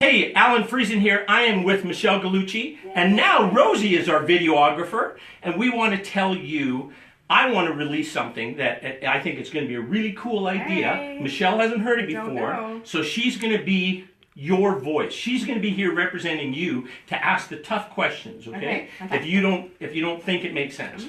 Hey, Alan Friesen here. I am with Michelle Gallucci, and now Rosie is our videographer, and we want to tell you, I want to release something that I think it's going to be a really cool idea. Hey. Michelle hasn't heard it before, know. so she's going to be your voice. She's going to be here representing you to ask the tough questions, okay? If you don't think it makes sense.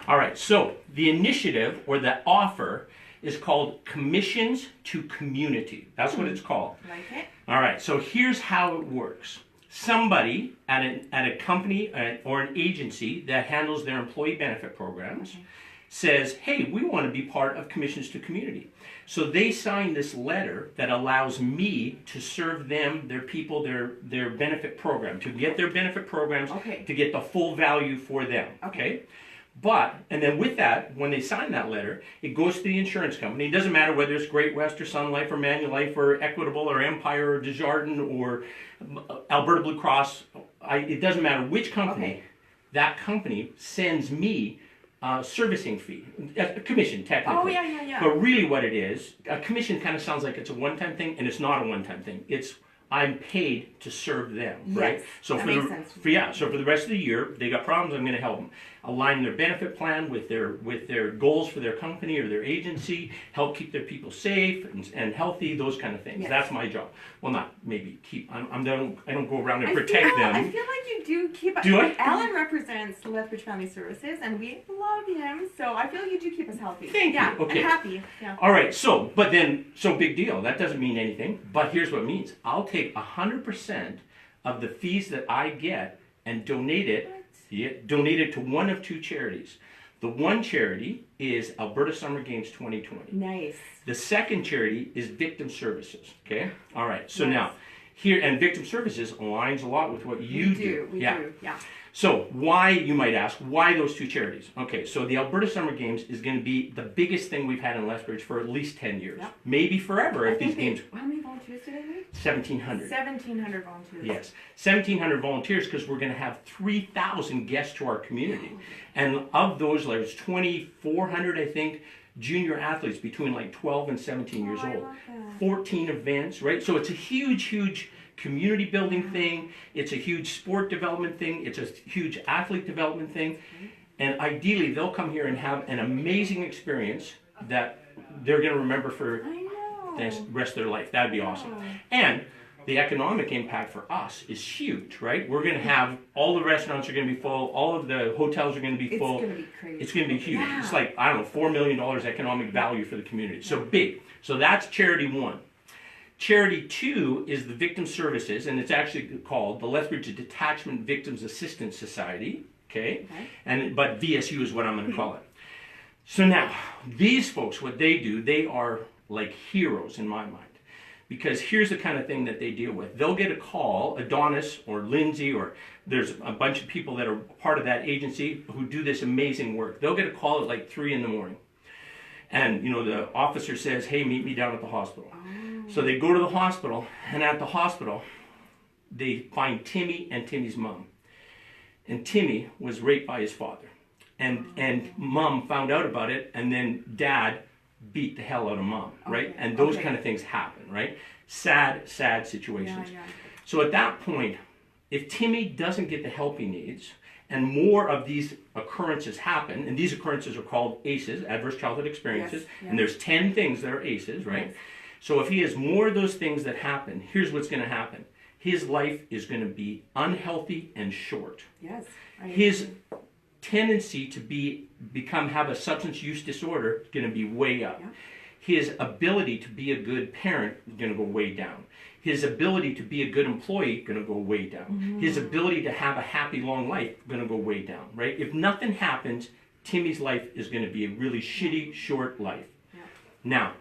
All right, so the initiative or the offer is called Commissions to Community. That's what it's called. Like it? All right, so here's how it works. Somebody at a company or an agency that handles their employee benefit programs says, hey, we want to be part of Commissions to Community. So they sign this letter that allows me to serve them, their people, their benefit program, to get their benefit programs, to get the full value for them, okay? But, and then with that, when they sign that letter, it goes to the insurance company. It doesn't matter whether it's Great West or Sun Life or Manulife or Equitable or Empire or Desjardins or Alberta Blue Cross. It doesn't matter which company. That company sends me a servicing fee, a commission technically. Oh, yeah. But really what it is, a commission kind of sounds like it's a one-time thing, and it's not a one-time thing. I'm paid to serve them, right? So that makes sense. So for the rest of the year, they got problems, I'm going to help them align their benefit plan with their goals for their company or their agency, help keep their people safe and healthy, those kind of things. Yes. That's my job. Well, not maybe keep. I don't go around and protect them. I feel like you do keep. Do I? Alan represents Lethbridge Family Services, and we love him. So I feel like you do keep us healthy. Thank you. Okay. And happy. Yeah. All right. So big deal. That doesn't mean anything. But here's what it means. I'll take 100% of the fees that I get and donate it to one of two charities. The one charity is Alberta Summer Games 2020. Nice. The second charity is Victim Services. Okay? All right. So now, here, and Victim Services aligns a lot with what you do. We do. So why, you might ask, why those two charities? Okay, so the Alberta Summer Games is going to be the biggest thing we've had in Lethbridge for at least 10 years. Yep. Maybe forever if these games... How many volunteers did I make? 1,700. 1,700 volunteers. Yes, 1,700 volunteers because we're going to have 3,000 guests to our community. And of those, there's 2,400, I think, junior athletes between like 12 and 17 years old. 14 events, right? So it's a huge community building thing. It's a huge sport development thing. It's a huge athlete development thing. And ideally, they'll come here and have an amazing experience that they're going to remember for the rest of their life. That'd be awesome. And the economic impact for us is huge, right? We're going to have, all the restaurants are going to be full, all of the hotels are going to be full. It's going to be crazy. It's going to be huge. Yeah. It's like, I don't know, $4 million economic value for the community. So big. So that's charity one. Charity two is the Victim Services, and it's actually called the Lethbridge Detachment Victims Assistance Society, okay? But VSU is what I'm going to call it. So now, these folks, what they do, they are like heroes in my mind. Because here's the kind of thing that they deal with. They'll get a call, Adonis or Lindsay, or there's a bunch of people that are part of that agency who do this amazing work. They'll get a call at like 3 in the morning. And, the officer says, hey, meet me down at the hospital. So they go to the hospital, and at the hospital, they find Timmy and Timmy's mom. And Timmy was raped by his father. And mom found out about it, and then dad beat the hell out of mom, right? And those kind of things happen, right? Sad situations. So at that point, if Timmy doesn't get the help he needs, and more of these occurrences happen, and these occurrences are called ACEs, Adverse Childhood Experiences, and there's 10 things that are ACEs, right? So if he has more of those things that happen, here's what's going to happen. His life is going to be unhealthy and short. His tendency to have a substance use disorder is going to be way up. His ability to be a good parent is going to go way down. His ability to be a good employee is going to go way down. His ability to have a happy, long life is going to go way down, right? If nothing happens, Timmy's life is going to be a really shitty, short life. Now,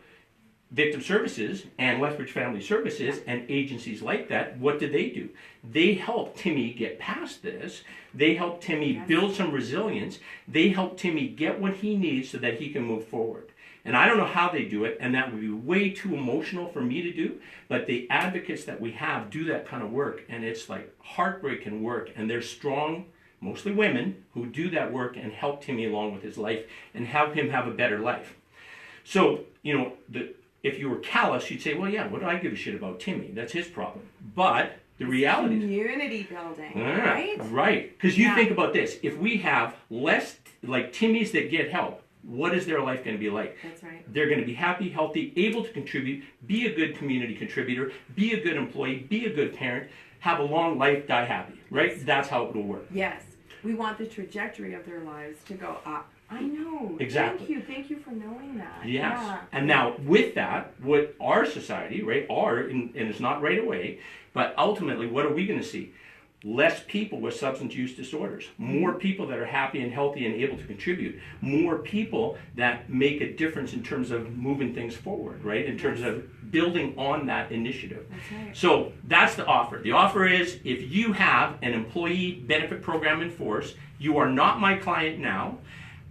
Victim Services and Lethbridge Family Services and agencies like that, what do? They help Timmy get past this. They help Timmy build some resilience. They help Timmy get what he needs so that he can move forward. And I don't know how they do it, and that would be way too emotional for me to do, but the advocates that we have do that kind of work, and it's like heartbreaking work, and they're strong, mostly women, who do that work and help Timmy along with his life and help him have a better life. So, if you were callous, you'd say, well, yeah, what do I give a shit about Timmy? That's his problem. But the reality is, community building, right? right? Right. Because you Yeah. think about this. If we have less like Timmys that get help, what is their life going to be like? That's right. They're going to be happy, healthy, able to contribute, be a good community contributor, be a good employee, be a good parent, have a long life, die happy, right? Yes. That's how it will work. Yes. We want the trajectory of their lives to go up. I know. Exactly. Thank you for knowing that. Yes. Yeah. And now with that, what our society, right, and it's not right away, but ultimately, what are we going to see? Less people with substance use disorders, more people that are happy and healthy and able to contribute, more people that make a difference in terms of moving things forward, right? In terms of building on that initiative. That's right. So that's the offer. The offer is if you have an employee benefit program in force, you are not my client now.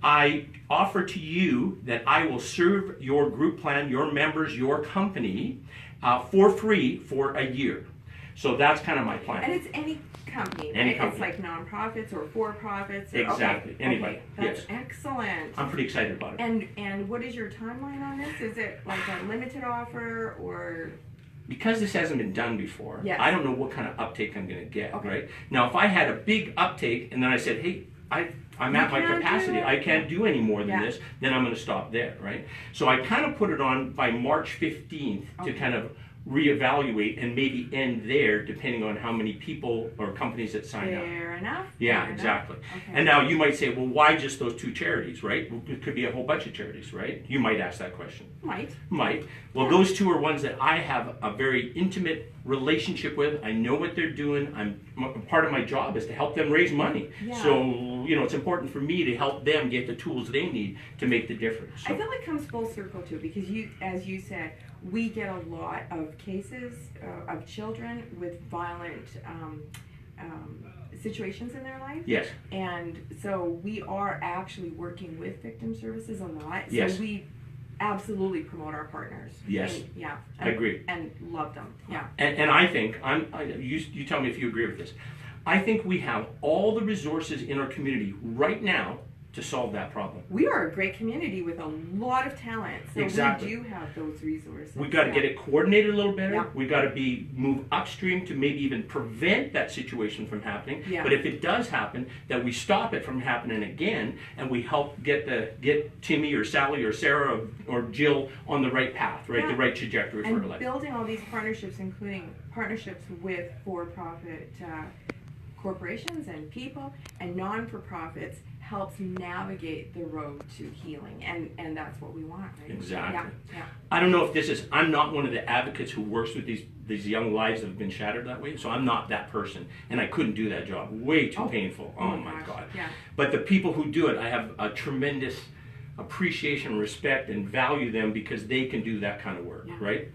I offer to you that I will serve your group plan, your members, your company for free for a year. So that's kind of my plan. And it's any company, right? Any company. It's like nonprofits or for-profits. Or, Exactly. Okay. Anybody. Okay. That's Yes. excellent. I'm pretty excited about it. And what is your timeline on this? Is it like a limited offer or? Because this hasn't been done before, Yes. I don't know what kind of uptake I'm going to get, Okay. right? Now, if I had a big uptake and then I said, hey, I'm You at my can't do capacity, it. I can't do any more than Yeah. this, then I'm going to stop there, right? So I kind of put it on by March 15th to Okay. kind of reevaluate and maybe end there depending on how many people or companies that sign up. Fair enough. Yeah, fair exactly. enough. Okay. And now you might say, well, why just those two charities, right? Well, it could be a whole bunch of charities, right? You might ask that question. Might. Might. Well, those two are ones that I have a very intimate relationship with. I know what they're doing. Part of my job is to help them raise money. Yeah. So, it's important for me to help them get the tools they need to make the difference. I So, feel it comes full circle too, because as you said, we get a lot of cases of children with violent situations in their life. yes. And so we are actually working with victim services a lot. So Yes. we absolutely promote our partners. Yes. And, yeah. I agree. And love them. Yeah. And I think, you tell me if you agree with this, I think we have all the resources in our community right now to solve that problem. We are a great community with a lot of talent. So Exactly. we do have those resources. We got to get it coordinated a little better. Yeah. We got to move upstream to maybe even prevent that situation from happening. Yeah. But if it does happen, that we stop it from happening again, and we help get Timmy or Sally or Sarah or Jill on the right path, right, Yeah. the right trajectory for her And life. building all these partnerships, including partnerships with for-profit corporations and people and non-for-profits, helps navigate the road to healing, and that's what we want, right? Exactly. Yeah. I don't know if I'm not one of the advocates who works with these young lives that have been shattered that way, so I'm not that person, and I couldn't do that job. Way too painful. Oh my gosh. God. Yeah. But the people who do it, I have a tremendous appreciation, respect, and value them because they can do that kind of work, Yeah. right?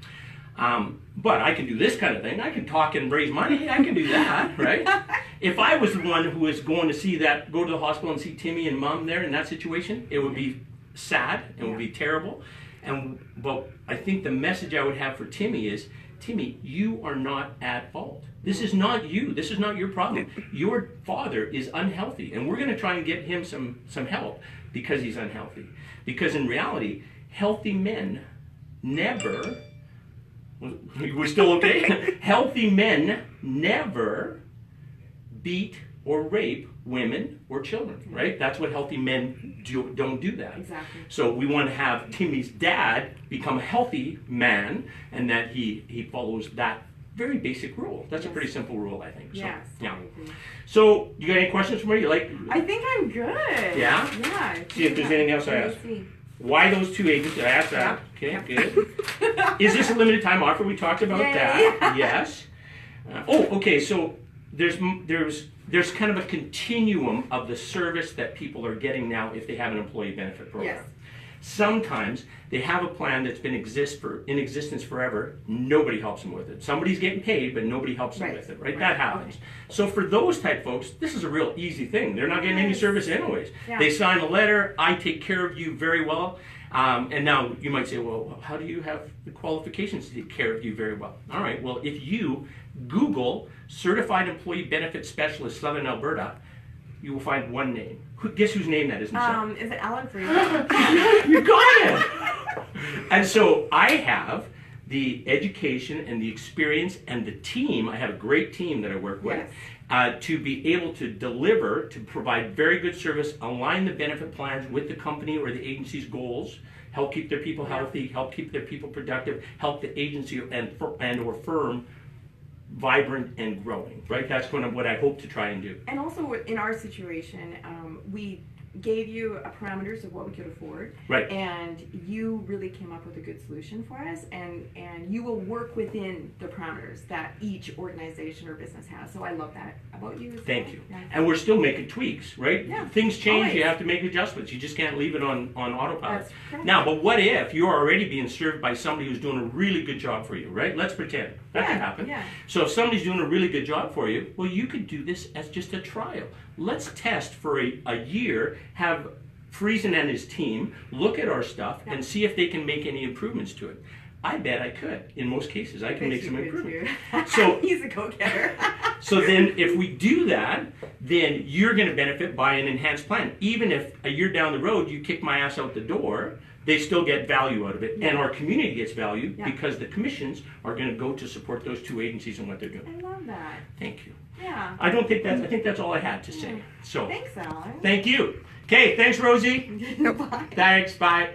But I can do this kind of thing. I can talk and raise money. I can do that, right? If I was the one who was going to go to the hospital and see Timmy and Mom there in that situation, it would be sad. It would be terrible. But I think the message I would have for Timmy is, Timmy, you are not at fault. This is not you. This is not your problem. Your father is unhealthy, and we're going to try and get him some help because he's unhealthy. Because in reality, healthy men never... We're still okay? Healthy men never beat or rape women or children, right? That's what healthy men don't do that. Exactly. So we want to have Timmy's dad become a healthy man, and that he follows that very basic rule. That's a pretty simple rule, I think. So, Yes. yeah. I agree. So you got any questions for me? I think I'm good. Yeah? Yeah. See if there's anything else I Let me asked. see. Why those two agents? Did I ask that? Yeah. Okay, good. Is this a limited time offer? We talked about Yeah, that. yeah. Yes. Okay. So there's kind of a continuum of the service that people are getting now if they have an employee benefit program. Yes. Sometimes they have a plan that's been in existence forever. Nobody helps them with it. Somebody's getting paid, but nobody helps them with it. Right? That happens. Okay. So for those type folks, this is a real easy thing. They're not getting any service anyways. Yeah. They sign a letter. I take care of you very well. And now you might say, well, how do you have the qualifications to take care of you very well? All right. Well, if you Google Certified Employee Benefit Specialist Southern Alberta, you will find one name. Guess whose name that is, Michelle? Is it Alan Freed? You got it! And so I have the education and the experience and the team. I have a great team that I work with. Yes. To be able to deliver, to provide very good service, align the benefit plans with the company or the agency's goals, help keep their people healthy, help keep their people productive, help the agency and or firm vibrant and growing, right? That's kind of what I hope to try and do. And also in our situation, we gave you parameters of what we could afford, Right. and you really came up with a good solution for us, and you will work within the parameters that each organization or business has. So I love that about you. Thank you. Yeah. And we're still making tweaks, right? Yeah. Things change, Always. you have to make adjustments. You just can't leave it on autopilot. That's correct. Now, but what if you're already being served by somebody who's doing a really good job for you, right? Let's pretend. That can happen. Yeah. So if somebody's doing a really good job for you, well, you could do this as just a trial. Let's test for a year, have Friesen and his team look at our stuff and see if they can make any improvements to it. I bet I could. In most cases, I can make some improvements. So he's a go-getter. So then if we do that, then you're going to benefit by an enhanced plan. Even if a year down the road you kick my ass out the door, they still get value out of it. And our community gets value because the commissions are going to go to support those two agencies and what they're doing. I love that. Thank you. Yeah. I think that's all I had to say. So Thanks, Alan. thank you. Okay, thanks, Rosie. Bye. Thanks, bye.